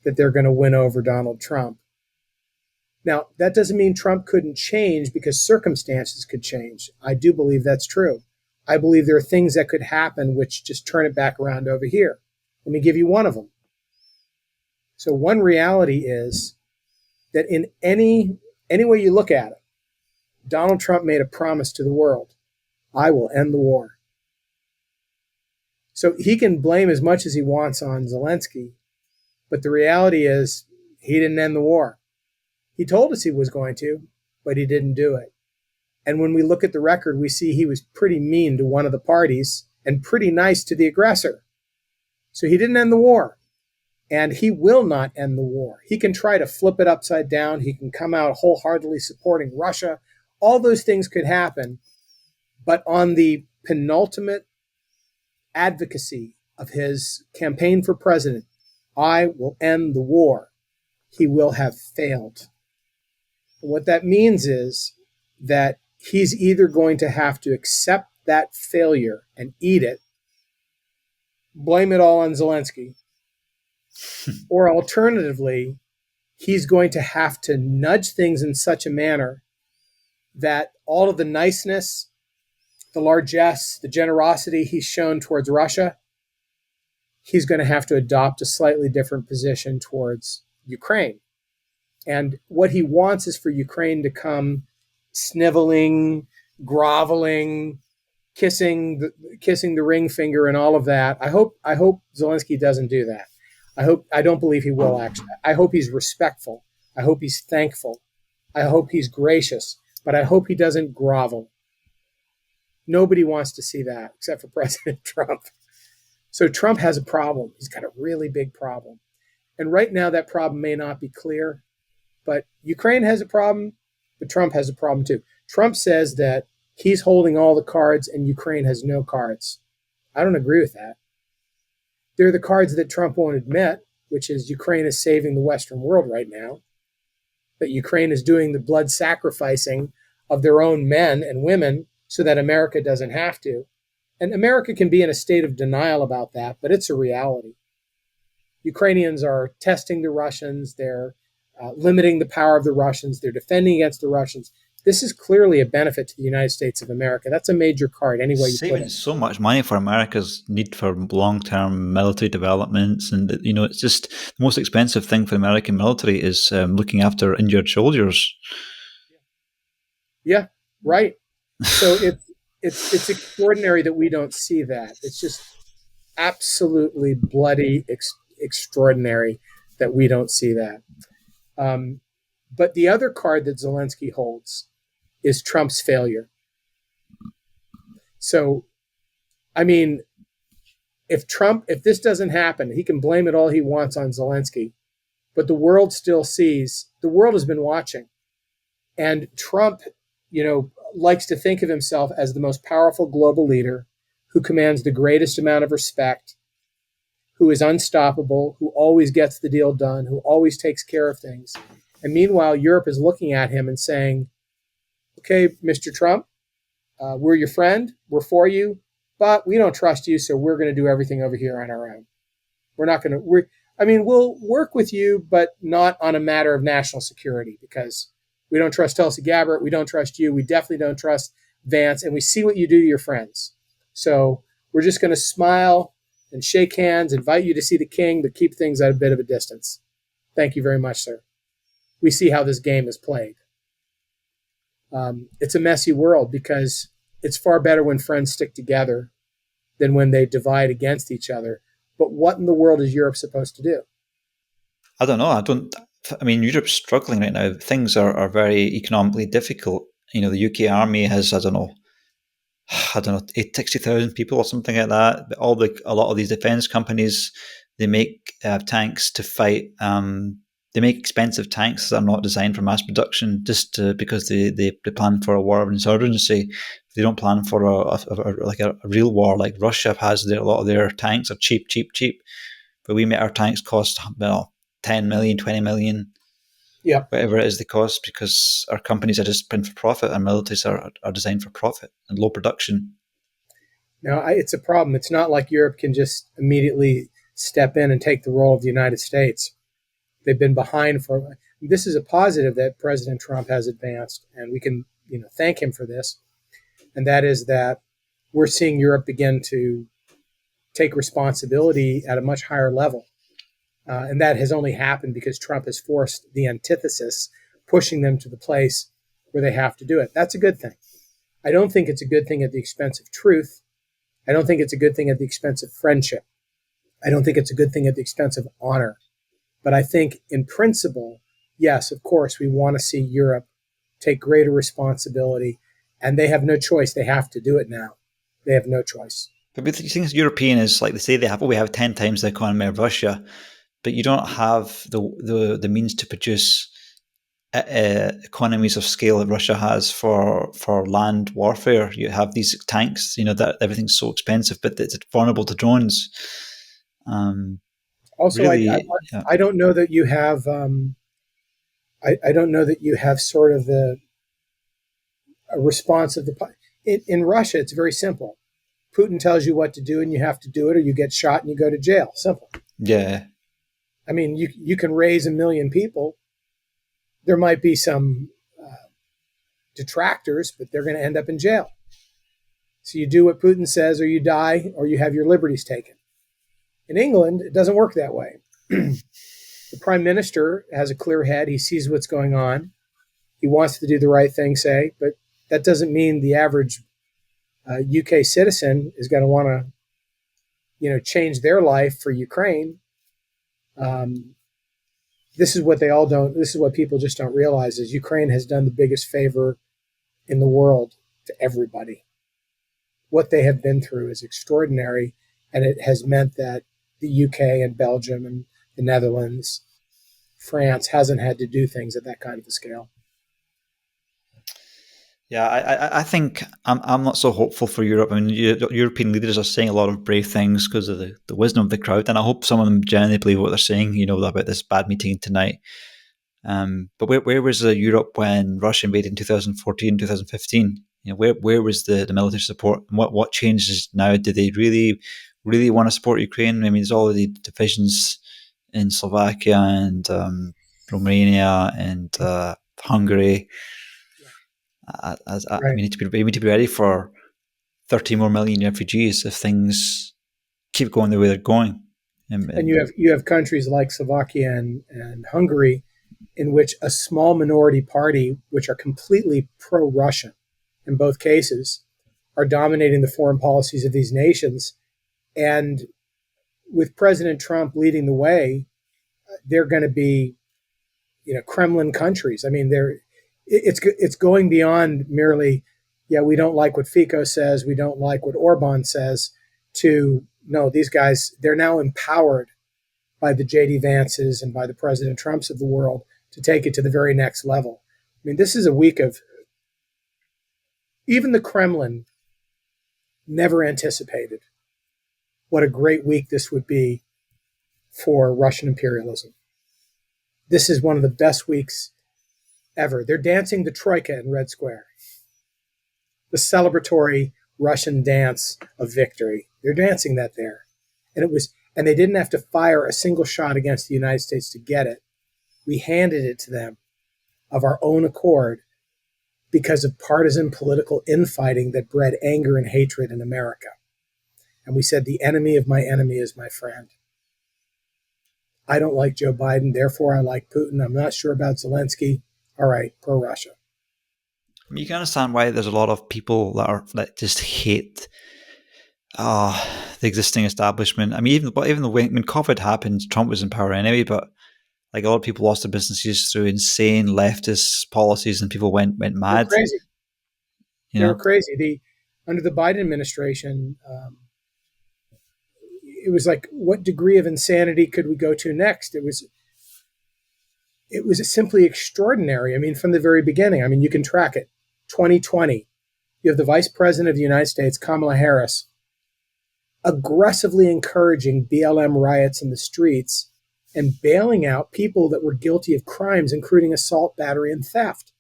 that they're going to win over Donald Trump. Now, that doesn't mean Trump couldn't change because circumstances could change. I do believe that's true. I believe there are things that could happen which just turn it back around over here. Let me give you one of them. So one reality is that in any way you look at it, Donald Trump made a promise to the world. I will end the war. So he can blame as much as he wants on Zelensky, but the reality is he didn't end the war. He told us he was going to, but he didn't do it. And when we look at the record, we see he was pretty mean to one of the parties and pretty nice to the aggressor. So he didn't end the war. And he will not end the war. He can try to flip it upside down. He can come out wholeheartedly supporting Russia. All those things could happen. But on the penultimate advocacy of his campaign for president, I will end the war, he will have failed. And what that means is that he's either going to have to accept that failure and eat it, blame it all on Zelensky. Or alternatively, he's going to have to nudge things in such a manner that all of the niceness, the largesse, the generosity he's shown towards Russia, he's going to have to adopt a slightly different position towards Ukraine. And what he wants is for Ukraine to come sniveling, groveling, kissing the ring finger and all of that. I hope Zelensky doesn't do that. I don't believe he will actually. I hope he's respectful. I hope he's thankful. I hope he's gracious, but I hope he doesn't grovel. Nobody wants to see that except for President Trump. So Trump has a problem. He's got a really big problem. And right now that problem may not be clear, but Ukraine has a problem, but Trump has a problem too. Trump says that he's holding all the cards and Ukraine has no cards. I don't agree with that. They're the cards that Trump won't admit, which is Ukraine is saving the Western world right now, that Ukraine is doing the blood sacrificing of their own men and women so that America doesn't have to. And America can be in a state of denial about that, but it's a reality. Ukrainians are testing the Russians. They're limiting the power of the Russians. They're defending against the Russians. This is clearly a benefit to the United States of America. That's a major card, any way you put Saving it. so much money for America's need for long-term military developments, and it's just the most expensive thing for the American military is looking after injured soldiers. Yeah, right. So it's extraordinary that we don't see that. It's just absolutely bloody extraordinary that we don't see that. But the other card that Zelensky holds is Trump's failure. So, I mean, if this doesn't happen, he can blame it all he wants on Zelensky, but the world still sees, the world has been watching. And Trump, likes to think of himself as the most powerful global leader who commands the greatest amount of respect, who is unstoppable, who always gets the deal done, who always takes care of things. And meanwhile, Europe is looking at him and saying, okay, Mr. Trump, we're your friend, we're for you, but we don't trust you, so we're going to do everything over here on our own. We're not going to, we'll work with you, but not on a matter of national security because we don't trust Tulsi Gabbard, we don't trust you, we definitely don't trust Vance, and we see what you do to your friends. So we're just going to smile and shake hands, invite you to see the king, but keep things at a bit of a distance. Thank you very much, sir. We see how this game is played. It's a messy world because it's far better when friends stick together than when they divide against each other. But what in the world is Europe supposed to do? I don't know. I mean, Europe's struggling right now. Things are very economically difficult. The UK army has, I don't know, 60,000 people or something like that. A lot of these defense companies, they make tanks to fight. They make expensive tanks that are not designed for mass production, just because they plan for a war of insurgency. They don't plan for a real war like Russia has. A lot of their tanks are cheap, but we make our tanks cost 10 million, 20 million. Yeah. Whatever it is they cost, because our companies are just print for profit and militaries are designed for profit and low production. Now, it's a problem. It's not like Europe can just immediately step in and take the role of the United States. They've been behind for. This is a positive that President Trump has advanced, and we can thank him for this. And that is that we're seeing Europe begin to take responsibility at a much higher level. And that has only happened because Trump has forced the antithesis, pushing them to the place where they have to do it. That's a good thing. I don't think it's a good thing at the expense of truth. I don't think it's a good thing at the expense of friendship. I don't think it's a good thing at the expense of honor. But I think in principle, yes, of course, we want to see Europe take greater responsibility, and they have no choice. They have to do it now. They have no choice. But the thing is, European is like they say we have 10 times the economy of Russia, but you don't have the means to produce economies of scale that Russia has for land warfare. You have these tanks, that everything's so expensive, but it's vulnerable to drones. Also, really, I don't know that you have. I don't know that you have sort of a response of in Russia. It's very simple. Putin tells you what to do and you have to do it, or you get shot and you go to jail. Simple. Yeah. I mean, you can raise 1 million people. There might be some detractors, but they're going to end up in jail. So you do what Putin says, or you die, or you have your liberties taken. In England, it doesn't work that way. The prime minister has a clear head. He sees what's going on. He wants to do the right thing, say, but that doesn't mean the average UK citizen is going to want to, change their life for Ukraine. This is what they all don't. This is what people just don't realize: is Ukraine has done the biggest favor in the world to everybody. What they have been through is extraordinary, and it has meant that the UK and Belgium and the Netherlands, France hasn't had to do things at that kind of a scale. Yeah, I think I'm not so hopeful for Europe. I mean, European leaders are saying a lot of brave things because of the wisdom of the crowd, and I hope some of them genuinely believe what they're saying. About this bad meeting tonight. But where was Europe when Russia invaded in 2014, 2015? Where was the military support? And what changes now? Do they really want to support Ukraine? I mean, there's all the divisions in Slovakia and Romania and Hungary. Right. We need to be ready for 30 more million refugees if things keep going the way they're going. And you have countries like Slovakia and Hungary, in which a small minority party, which are completely pro-Russian in both cases, are dominating the foreign policies of these nations. And with President Trump leading the way, they're going to be, Kremlin countries. I mean, it's going beyond merely, we don't like what Fico says, we don't like what Orban says, to no, these guys, they're now empowered by the J.D. Vances and by the President Trumps of the world to take it to the very next level. I mean, this is a week of, even the Kremlin never anticipated what a great week this would be for Russian imperialism. This is one of the best weeks ever. They're dancing the Troika in Red Square, the celebratory Russian dance of victory. They're dancing that there. And they didn't have to fire a single shot against the United States to get it. We handed it to them of our own accord because of partisan political infighting that bred anger and hatred in America. And we said, the enemy of my enemy is my friend. I don't like Joe Biden, therefore I like Putin. I'm not sure about Zelensky. All right, pro-Russia. You can understand why there's a lot of people that just hate the existing establishment. I mean, even though when COVID happened, Trump was in power anyway, but like a lot of people lost their businesses through insane leftist policies, and people went mad. They were crazy. They were crazy. Under the Biden administration, it was like, what degree of insanity could we go to next? It was simply extraordinary. I mean, from the very beginning. I mean, you can track it. 2020, you have the Vice President of the United States, Kamala Harris, aggressively encouraging BLM riots in the streets and bailing out people that were guilty of crimes, including assault, battery, and theft.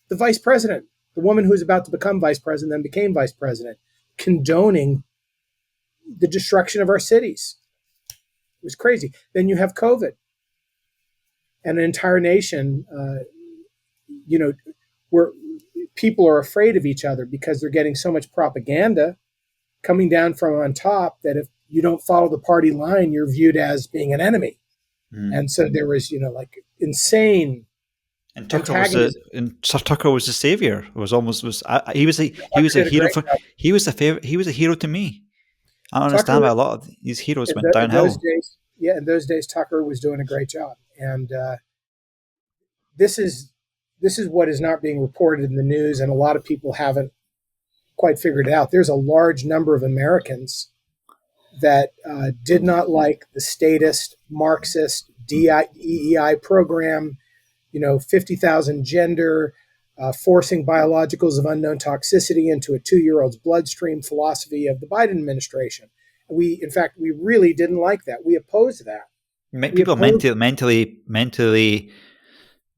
The Vice President, the woman who was about to become Vice President, then became Vice President, condoning the destruction of our cities. It was crazy. Then you have COVID and an entire nation, where people are afraid of each other because they're getting so much propaganda coming down from on top that if you don't follow the party line, you're viewed as being an enemy. And so there was, insane. And Tucker was the savior. It was almost he was a hero. He was a hero to me. I don't understand why a lot of these heroes went downhill. In those days, Tucker was doing a great job, and this is what is not being reported in the news, and a lot of people haven't quite figured it out. There's a large number of Americans that did not like the statist, Marxist, DEI program, 50,000 gender, forcing biologicals of unknown toxicity into a 2-year-old's bloodstream philosophy of the Biden administration. We really didn't like that. We opposed that. People are mentally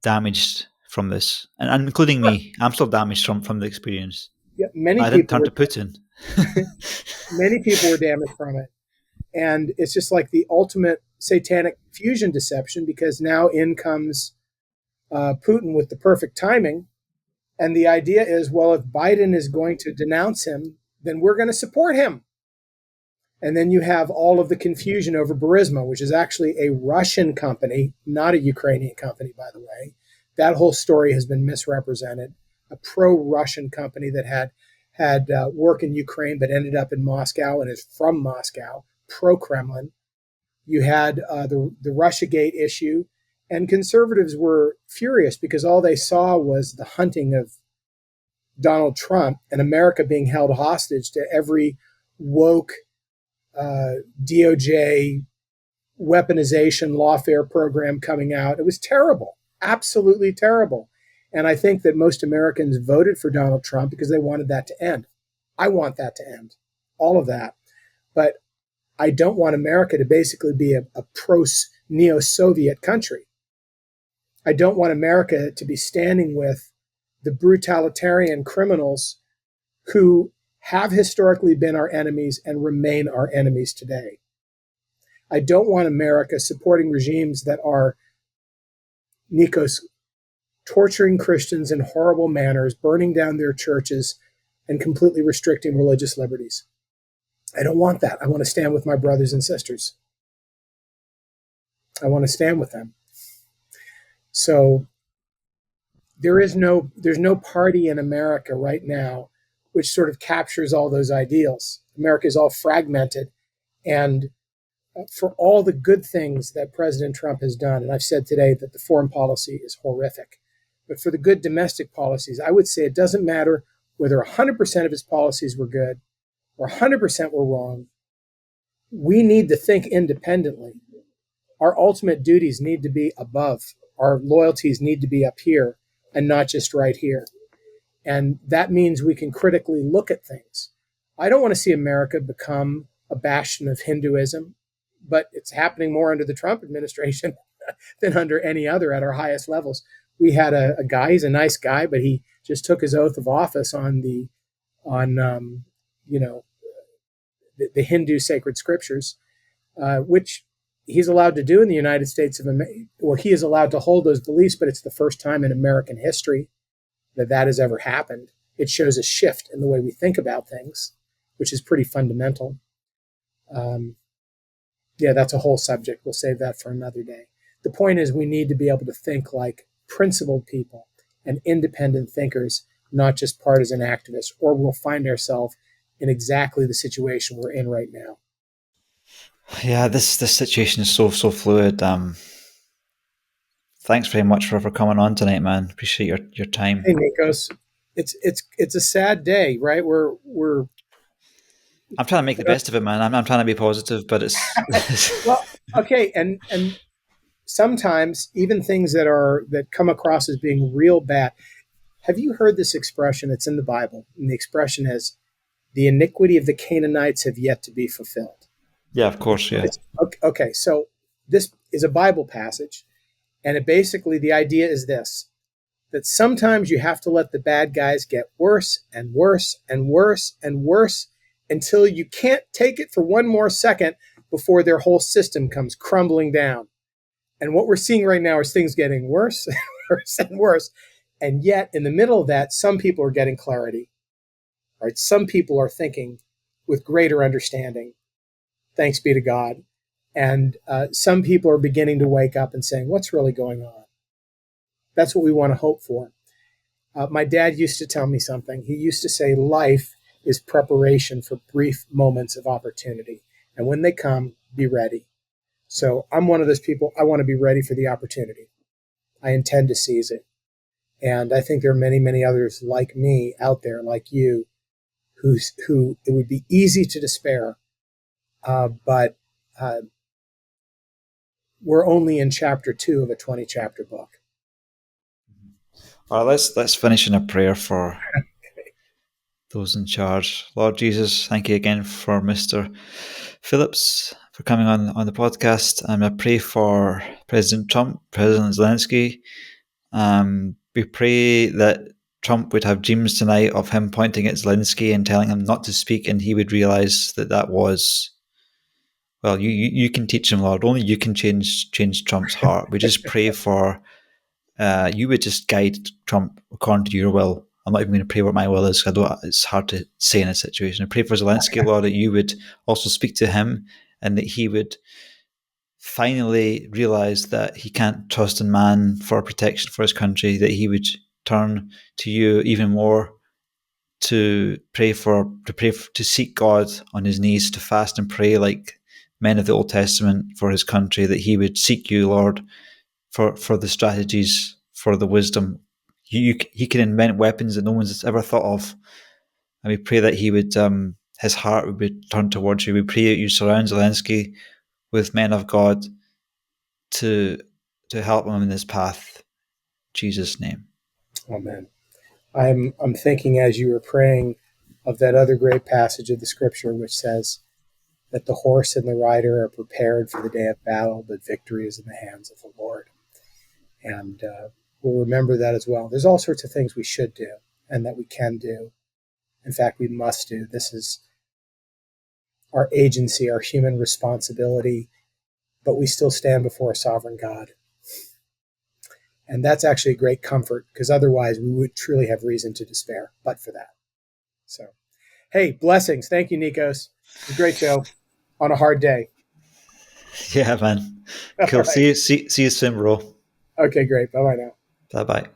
damaged from this, and including me. I'm still damaged from the experience. Yeah, many I didn't turn to Putin. Many people were damaged from it. And it's just like the ultimate satanic fusion deception, because now in comes Putin with the perfect timing. And the idea is, well, if Biden is going to denounce him, then we're going to support him. And then you have all of the confusion over Burisma, which is actually a Russian company, not a Ukrainian company, by the way. That whole story has been misrepresented. A pro-Russian company that had work in Ukraine but ended up in Moscow and is from Moscow, pro-Kremlin. You had the Russiagate issue, and conservatives were furious because all they saw was the hunting of Donald Trump and America being held hostage to every woke DOJ weaponization lawfare program coming out. It was terrible, absolutely terrible. And I think that most Americans voted for Donald Trump because they wanted that to end. I want that to end, all of that. But I don't want America to basically be a pro-neo-Soviet country. I don't want America to be standing with the brutalitarian criminals who have historically been our enemies and remain our enemies today. I don't want America supporting regimes that are, Nikos, torturing Christians in horrible manners, burning down their churches, and completely restricting religious liberties. I don't want that. I want to stand with my brothers and sisters. I want to stand with them. So there's no party in America right now which sort of captures all those ideals. America is all fragmented. And for all the good things that President Trump has done, and I've said today that the foreign policy is horrific, but for the good domestic policies, I would say it doesn't matter whether 100% of his policies were good or 100% were wrong. We need to think independently. Our ultimate duties need to be above. Our loyalties need to be up here and not just right here. And that means we can critically look at things. I don't want to see America become a bastion of Hinduism, but it's happening more under the Trump administration than under any other at our highest levels. We had a guy, he's a nice guy, but he just took his oath of office on the Hindu sacred scriptures, which he's allowed to do in the United States of America. Well, he is allowed to hold those beliefs, but it's the first time in American history that has ever happened. It shows a shift in the way we think about things, which is pretty fundamental. That's a whole subject. We'll save that for another day. The point is we need to be able to think like principled people and independent thinkers, not just partisan activists, or we'll find ourselves in exactly the situation we're in right now. Yeah, this situation is so fluid. Thanks very much for coming on tonight, man. Appreciate your time. Hey, Nikos, it's a sad day, right? I'm trying to make the best of it, man. I'm trying to be positive, but it's well, okay, and sometimes even things that come across as being real bad. Have you heard this expression? It's in the Bible, and the expression is, "The iniquity of the Canaanites have yet to be fulfilled." Yeah, of course, yeah. Okay, so this is a Bible passage, and the idea is this, that sometimes you have to let the bad guys get worse and worse and worse and worse until you can't take it for one more second before their whole system comes crumbling down. And what we're seeing right now is things getting worse and worse and worse. And yet, in the middle of that, some people are getting clarity. Right? Some people are thinking with greater understanding. Thanks be to God. And some people are beginning to wake up and saying, what's really going on? That's what we want to hope for. My dad used to tell me something. He used to say, life is preparation for brief moments of opportunity. And when they come, be ready. So I'm one of those people. I want to be ready for the opportunity. I intend to seize it. And I think there are many, many others like me out there, like you, who it would be easy to despair. But we're only in chapter 2 of a 20-chapter book. All right, let's finish in a prayer for those in charge. Lord Jesus, thank you again for Mr. Phillips for coming on the podcast. And I pray for President Trump, President Zelensky. We pray that Trump would have dreams tonight of him pointing at Zelensky and telling him not to speak, and he would realize that that was, well, you can teach him, Lord. Only you can change Trump's heart. We just pray for you would just guide Trump according to your will. I'm not even going to pray what my will is. I don't. It's hard to say in a situation. I pray for Zelensky, Lord, that you would also speak to him, and that he would finally realize that he can't trust in man for protection for his country. That he would turn to you even more to seek God on his knees, to fast and pray like men of the Old Testament for his country. That he would seek you, Lord, for the strategies, for the wisdom. He can invent weapons that no one's ever thought of, and we pray that he would, his heart would be turned towards you. We pray that you surround Zelensky with men of God to help him in this path. In Jesus' name. Amen. I'm thinking as you were praying of that other great passage of the scripture which says that the horse and the rider are prepared for the day of battle, but victory is in the hands of the Lord. And we'll remember that as well. There's all sorts of things we should do and that we can do. In fact, we must do. This is our agency, our human responsibility, but we still stand before a sovereign God. And that's actually a great comfort, because otherwise we would truly have reason to despair, but for that. So, hey, blessings. Thank you, Nikos. It was a great show on a hard day. Yeah, man. All Cool. right. See you soon, bro. Okay, great. Bye-bye now. Bye bye.